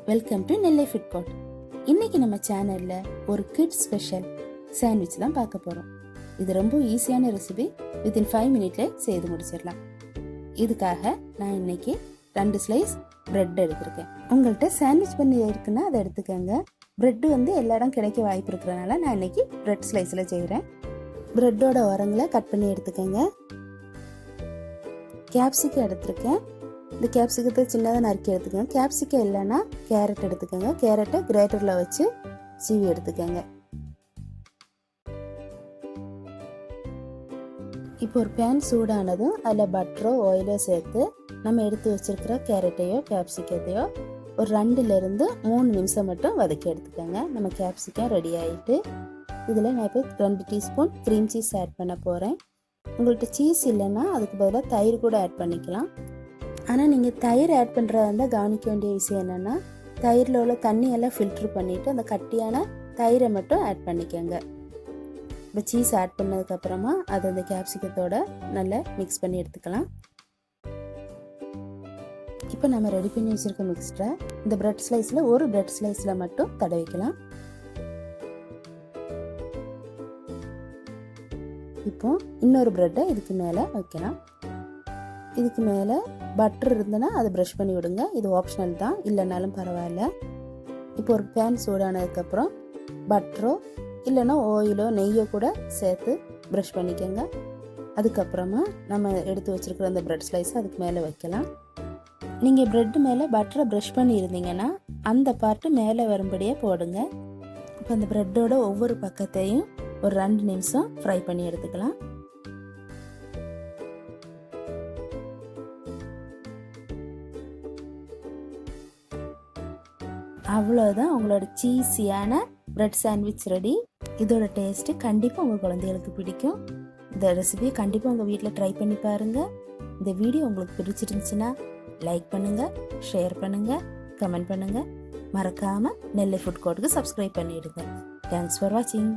Welcome to Nellai food court. இன்னைக்கு நம்ம சேனல்ல ஒரு கிட்ஸ் ஸ்பெஷல் சாண்ட்விச் தான் பார்க்க போறோம். இது ரொம்ப ஈஸியான ரெசிபி, வித்தின் 5 மினிட்ல செய்து முடிச்சிடலாம். இதுக்காக நான் இன்னைக்கு 2 ஸ்லைஸ் பிரெட் எடுத்திருக்கேன். உங்கள்கிட்ட சாண்ட்விச் பண்ணி இருக்குன்னா அதை எடுத்துக்கோங்க. பிரெட் எல்லா இடம் கிடைக்க வாய்ப்பு இருக்கிறதுனால நான் இன்னைக்கு பிரெட் ஸ்லைஸில் செய்கிறேன். பிரெட்டோட ஓரங்களை கட் பண்ணி எடுத்துக்கோங்க. கேப்சிகம் எடுத்திருக்கேன். இந்த கேப்சிகத்தை சின்னதாக நறுக்கி எடுத்துக்கோங்க. கேப்சிகம் இல்லைன்னா கேரட் எடுத்துக்கோங்க. கேரட்டை கிரேட்டரில் வச்சு சீவி எடுத்துக்கோங்க. இப்போ ஒரு பேன் சூடானதும் அதில் பட்டரோ ஆயிலோ சேர்த்து நம்ம எடுத்து வச்சிருக்கிற கேரட்டையோ கேப்சிகத்தையோ ஒரு 2லேருந்து 3 நிமிஷம் மட்டும் வதக்கி எடுத்துக்கோங்க. நம்ம கேப்சிகம் ரெடி ஆகிட்டு இதில் நான் இப்போ 2 டீஸ்பூன் க்ரீம் சீஸ் ஆட் பண்ண போகிறேன். உங்கள்கிட்ட சீஸ் இல்லைன்னா அதுக்கு பதிலாக தயிர் கூட ஆட் பண்ணிக்கலாம். ஆனால் நீங்கள் தயிர் ஆட் பண்ணுறதா இருந்தால் கவனிக்க வேண்டிய விஷயம் என்னென்னா, தயிரில் உள்ள தண்ணியெல்லாம் ஃபில்ட்ரு பண்ணிவிட்டு அந்த கட்டியான தயிரை மட்டும் ஆட் பண்ணிக்கோங்க. இப்போ சீஸ் ஆட் பண்ணதுக்கப்புறமா அதை அந்த கேப்சிகத்தோட நல்லா மிக்ஸ் பண்ணி எடுத்துக்கலாம். இப்போ நம்ம ரெடி பண்ணி வச்சுருக்க மிக்ஸ்டரை இந்த பிரெட் ஸ்லைஸில் ஒரு பிரெட் ஸ்லைஸில் மட்டும் தடவிக்கலாம். இப்போ இன்னொரு பிரெட்டை இதுக்கு மேலே வைக்கலாம். இதுக்கு மேலே பட்டர் இருந்ததுன்னா அதை ப்ரஷ் பண்ணி விடுங்க. இது ஆப்ஷனல் தான், இல்லைனாலும் பரவாயில்ல. இப்போ ஒரு பேன் சூடானதுக்கப்புறம் பட்டரோ இல்லைன்னா ஆயிலோ நெய்யோ கூட சேர்த்து ப்ரஷ் பண்ணிக்கோங்க. அதுக்கப்புறமா நம்ம எடுத்து வச்சுருக்கிற அந்த ப்ரெட் ஸ்லைஸை அதுக்கு மேலே வைக்கலாம். நீங்கள் ப்ரெட்டு மேலே பட்டரை ப்ரஷ் பண்ணி இருந்தீங்கன்னா அந்த பார்ட்டு மேலே வரும்படியே போடுங்க. இப்போ அந்த ப்ரெட்டோட ஒவ்வொரு பக்கத்தையும் ஒரு 2 நிமிஷம் ஃப்ரை பண்ணி எடுத்துக்கலாம். அவ்வளோதான், உங்களோட சீஸியான பிரெட் சாண்ட்விச் ரெடி. இதோட டேஸ்ட்டு கண்டிப்பாக உங்கள் குழந்தைகளுக்கு பிடிக்கும். இந்த ரெசிபியை கண்டிப்பாக உங்கள் வீட்டில் ட்ரை பண்ணி பாருங்கள். இந்த வீடியோ உங்களுக்கு பிடிச்சிருந்துச்சுன்னா லைக் பண்ணுங்கள், ஷேர் பண்ணுங்கள், கமெண்ட் பண்ணுங்கள். மறக்காமல் நெல்லை ஃபுட் கோர்ட்டுக்கு சப்ஸ்கிரைப் பண்ணிவிடுங்க. தேங்க்ஸ் ஃபார் வாட்சிங்.